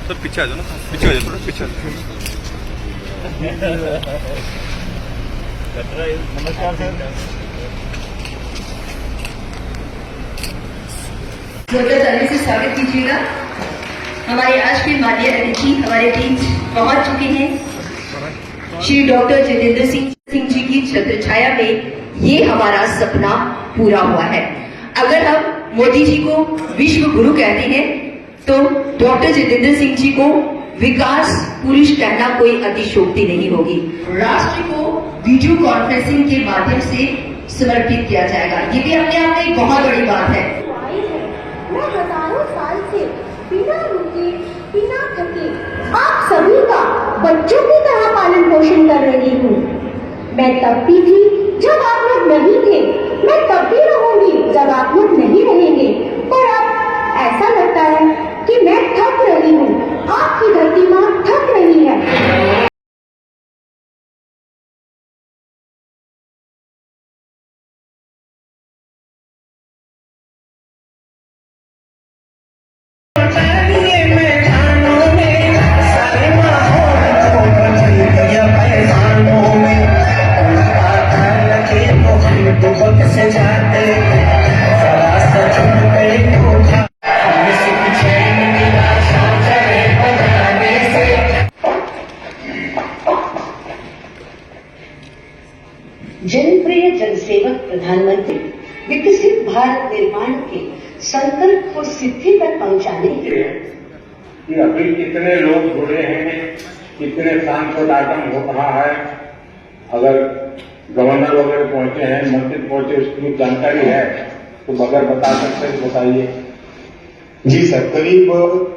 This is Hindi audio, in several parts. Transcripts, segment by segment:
सर पीछे आ जाओ ना, पीछे आ जाओ, थोड़ा पीछे आ जाओ। नमस्कार सर। जोरदार ताली से स्वागत कीजिएगा। हमारे आज के माननीय अतिथि हमारे बीच पहुंच चुके हैं। श्री डॉक्टर जितेंद्र सिंह जी की छत्र छाया में ये हमारा सपना पूरा हुआ है। अगर हम मोदी जी को विश्व गुरु कहते हैं तो डॉक्टर जितेंद्र सिंह जी को विकास पुरुष कहना कोई अतिशयोक्ति नहीं होगी। राष्ट्र को वीडियो कॉन्फ्रेंसिंग के माध्यम से समर्पित किया जाएगा। ये भी अपने आप में एक बहुत बड़ी बात है। मैं हजारों साल से बिना रुके बिना थके आप सभी का बच्चों की तरह पालन पोषण कर रही हूँ। मैं तब भी थी जब आप लोग नहीं थे, मैं तब भी रहूंगी जब आप लोग नहीं रहेंगे। पर अब ऐसा लगता है कि मैं थक रही हूँ, आपकी धरती माँ थक रही है। जनप्रिय जनसेवक प्रधानमंत्री विकसित भारत निर्माण के संकल्प को सिद्धि तक पहुंचाने के लिए कि अभी कितने लोग जुड़े हैं, कितने सांसद हो रहा है। अगर गवर्नर वगैरह पहुंचे हैं, मंत्री पहुंचे, उसकी जानकारी है तो अगर बता सकते हैं बताइए। जी सर, करीब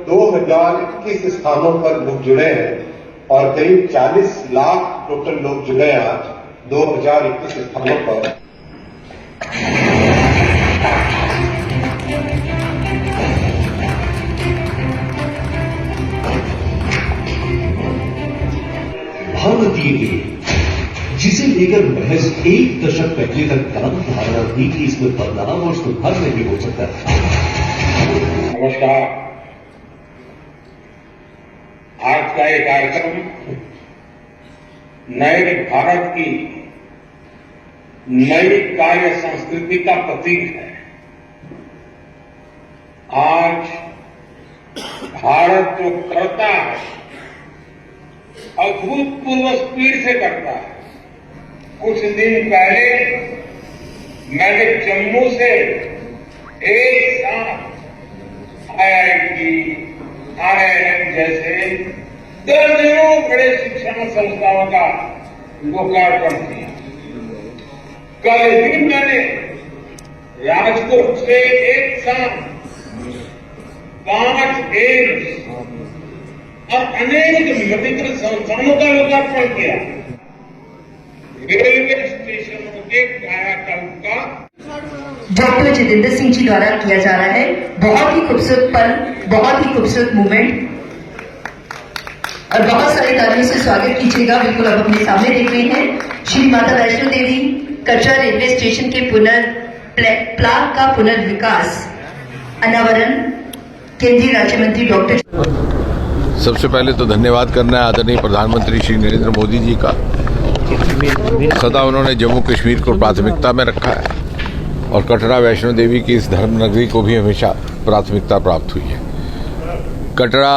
2021 स्थानों पर लोग जुड़े हैं और करीब 40 लाख टोटल लोग जुड़े हैं आज 2021 स्थानों पर। भारतीय टीम जिसे लेकर महज 1 दशक पहले तक काम धारणा थी कि इसमें बदलाव और सुधार नहीं हो सकता। नमस्कार। आज का ये कार्यक्रम नए भारत की नई कार्य संस्कृति का प्रतीक है। आज भारत जो करता है अभूतपूर्व स्पीड से करता है। कुछ दिन पहले मैंने जम्मू से एक साथ आईआईटी, आईआईएम जैसे दर्जनों बड़े शिक्षण संस्थाओं का लोकार्पण किया। कल ही मैंने राजकोट से एक साथ 5 एम्स और अनेक मेडिकल संस्थानों का लोकार्पण किया। रेलवे स्टेशनों के कायाकल्प का डॉक्टर जितेंद्र सिंह जी द्वारा किया जा रहा है। बहुत ही खूबसूरत पल, बहुत ही खूबसूरत मूवमेंट और बहुत सारी तालियों से स्वागत कीजिएगा। बिल्कुल अब अपने सामने देख रहे हैं श्री माता वैष्णो देवी कटरा रेलवे स्टेशन के प्लान का पुनर्विकास अनावरण केंद्रीय राज्य मंत्री डॉक्टर। सबसे पहले तो धन्यवाद करना है आदरणीय प्रधानमंत्री श्री नरेंद्र मोदी जी का। सदा उन्होंने जम्मू कश्मीर को प्राथमिकता में रखा है और कटरा वैष्णो देवी की इस धर्म नगरी को भी हमेशा प्राथमिकता प्राप्त हुई है। कटरा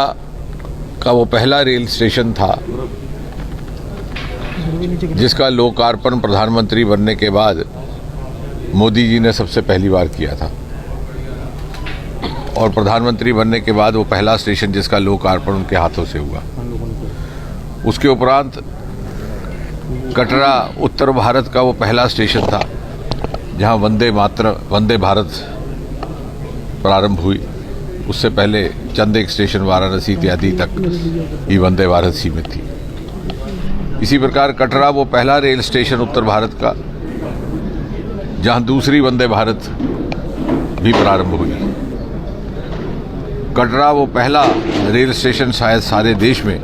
का वो पहला रेल स्टेशन था जिसका लोकार्पण प्रधानमंत्री बनने के बाद मोदी जी ने सबसे पहली बार किया था और प्रधानमंत्री बनने के बाद वो पहला स्टेशन जिसका लोकार्पण उनके हाथों से हुआ। उसके उपरांत कटरा उत्तर भारत का वो पहला स्टेशन था जहां वंदे भारत प्रारंभ हुई। उससे पहले चंद एक स्टेशन वाराणसी इत्यादि तक ही वंदे भारत सीमित थी। इसी प्रकार कटरा वो पहला रेल स्टेशन उत्तर भारत का जहां दूसरी वंदे भारत भी प्रारंभ हुई। कटरा वो पहला रेल स्टेशन शायद सारे देश में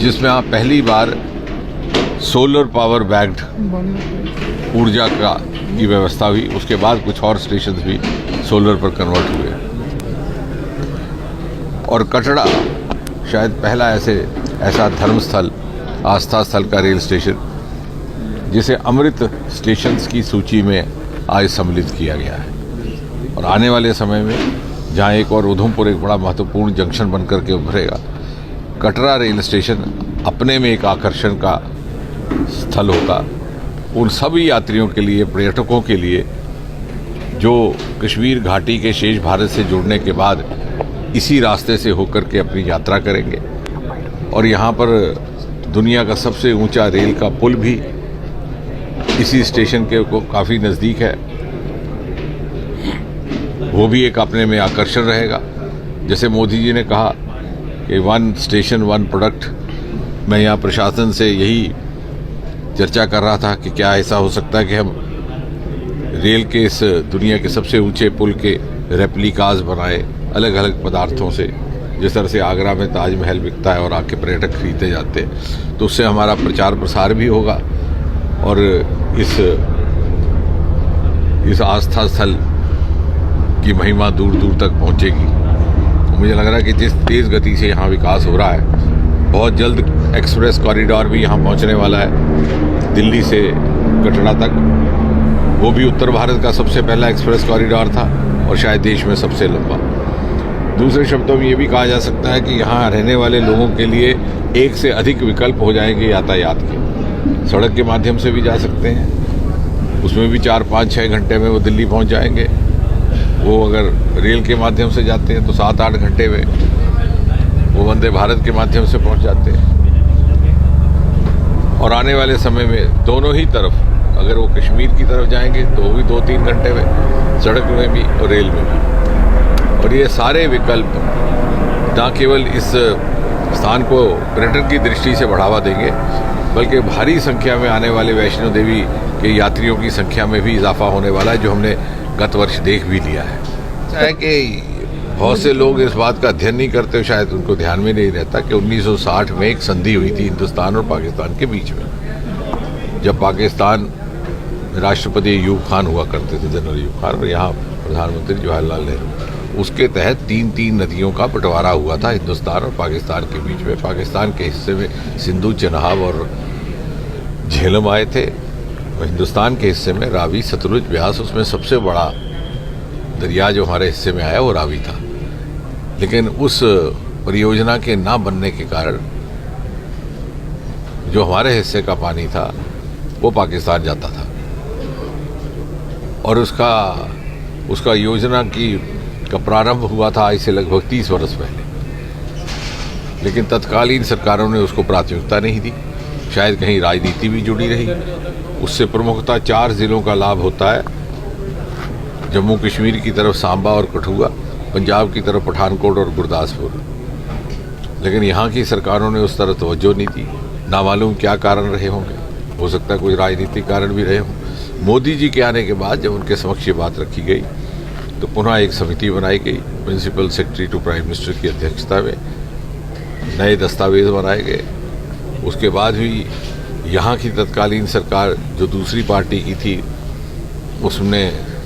जिसमें आप पहली बार सोलर पावर बैक्ड ऊर्जा की व्यवस्था हुई। उसके बाद कुछ और स्टेशन भी सोलर पर कन्वर्ट हुए और कटरा शायद पहला ऐसा धर्मस्थल, आस्था स्थल का रेल स्टेशन जिसे अमृत स्टेशंस की सूची में आज सम्मिलित किया गया है। और आने वाले समय में जहां एक और उधमपुर एक बड़ा महत्वपूर्ण जंक्शन बनकर के उभरेगा, कटरा रेल स्टेशन अपने में एक आकर्षण का स्थल होगा उन सभी यात्रियों के लिए, पर्यटकों के लिए जो कश्मीर घाटी के शेष भारत से जुड़ने के बाद इसी रास्ते से होकर के अपनी यात्रा करेंगे। और यहाँ पर दुनिया का सबसे ऊंचा रेल का पुल भी इसी स्टेशन के को काफ़ी नज़दीक है, वो भी एक अपने में आकर्षण रहेगा। जैसे मोदी जी ने कहा कि 1 स्टेशन 1 प्रोडक्ट, मैं यहाँ प्रशासन से यही चर्चा कर रहा था कि क्या ऐसा हो सकता है कि हम रेल के इस दुनिया के सबसे ऊंचे पुल के रेप्लिकाज बनाए अलग अलग पदार्थों से, जिस तरह से आगरा में ताजमहल बिकता है और आके पर्यटक खरीदते जाते हैं, तो उससे हमारा प्रचार प्रसार भी होगा और इस आस्था स्थल की महिमा दूर दूर तक पहुंचेगी। मुझे लग रहा है कि जिस तेज़ गति से यहाँ विकास हो रहा है, बहुत जल्द एक्सप्रेस कॉरिडोर भी यहाँ पहुँचने वाला है दिल्ली से कटरा तक। वो भी उत्तर भारत का सबसे पहला एक्सप्रेस कॉरिडोर था और शायद देश में सबसे लंबा। दूसरे शब्दों में ये भी कहा जा सकता है कि यहाँ रहने वाले लोगों के लिए एक से अधिक विकल्प हो जाएंगे यातायात के। सड़क के माध्यम से भी जा सकते हैं, उसमें भी 4, 5, 6 घंटे में वो दिल्ली पहुँच जाएंगे। वो अगर रेल के माध्यम से जाते हैं तो 7, 8 घंटे में वो वंदे भारत के माध्यम से पहुँच जाते हैं। और आने वाले समय में दोनों ही तरफ, अगर वो कश्मीर की तरफ जाएंगे तो वो भी 2-3 घंटे में, सड़क में भी और रेल में भी। और ये सारे विकल्प न केवल इस स्थान को पर्यटन की दृष्टि से बढ़ावा देंगे, बल्कि भारी संख्या में आने वाले वैष्णो देवी के यात्रियों की संख्या में भी इजाफा होने वाला है, जो हमने गत वर्ष देख भी लिया है। चाहे कि बहुत से लोग इस बात का अध्ययन नहीं करते, शायद उनको ध्यान में नहीं रहता कि 1960 में एक संधि हुई थी हिंदुस्तान और पाकिस्तान के बीच में, जब पाकिस्तान राष्ट्रपति अयूब खान हुआ करते थे, जनरल अयूब खान, और यहाँ प्रधानमंत्री जवाहरलाल नेहरू। उसके तहत 3 नदियों का बंटवारा हुआ था हिंदुस्तान और पाकिस्तान के बीच में। पाकिस्तान के हिस्से में सिंधु, चेनाब और झेलम आए थे, और हिंदुस्तान के हिस्से में रावी, सतलुज, ब्यास। उसमें सबसे बड़ा दरिया जो हमारे हिस्से में आया वो रावी था। लेकिन उस परियोजना के ना बनने के कारण जो हमारे हिस्से का पानी था वो पाकिस्तान जाता था, और उसका योजना का प्रारंभ हुआ था आज से लगभग 30 वर्ष पहले। लेकिन तत्कालीन सरकारों ने उसको प्राथमिकता नहीं दी, शायद कहीं राजनीति भी जुड़ी रही। उससे प्रमुखतः 4 जिलों का लाभ होता है, जम्मू कश्मीर की तरफ सांबा और कठुआ, पंजाब की तरफ पठानकोट और गुरदासपुर। लेकिन यहाँ की सरकारों ने उस तरह तवज्जो नहीं दी, ना मालूम क्या कारण रहे होंगे, हो सकता है कोई राजनीतिक कारण भी रहे हों। मोदी जी के आने के बाद जब उनके समक्ष ये बात रखी गई तो पुनः एक समिति बनाई गई, principal secretary to prime minister की अध्यक्षता में नए दस्तावेज बनाए गए। उसके बाद भी यहाँ की तत्कालीन सरकार जो दूसरी पार्टी की थी, उसने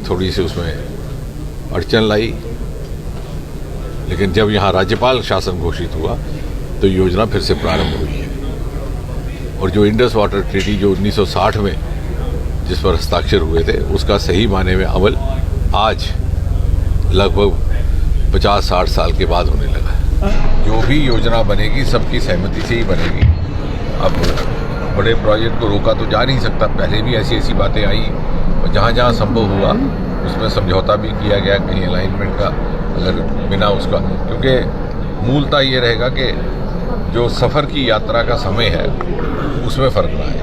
थोड़ी सी उसमें अड़चन लाई। लेकिन जब यहाँ राज्यपाल शासन घोषित हुआ तो योजना फिर से प्रारंभ हुई है। और जो इंडस वाटर ट्रीटी जो 1960 में जिस पर हस्ताक्षर हुए थे, उसका सही माने में अमल आज लगभग 50-60 साल के बाद होने लगा है। जो भी योजना बनेगी सबकी सहमति से ही बनेगी। अब बड़े प्रोजेक्ट को रोका तो जा नहीं सकता, पहले भी ऐसी बातें आई और जहाँ जहाँ संभव हुआ उसमें समझौता भी किया गया, कहीं अलाइनमेंट का, अगर बिना उसका, क्योंकि मूलतः ये रहेगा कि जो सफ़र की यात्रा का समय है उसमें फ़र्क ना आए।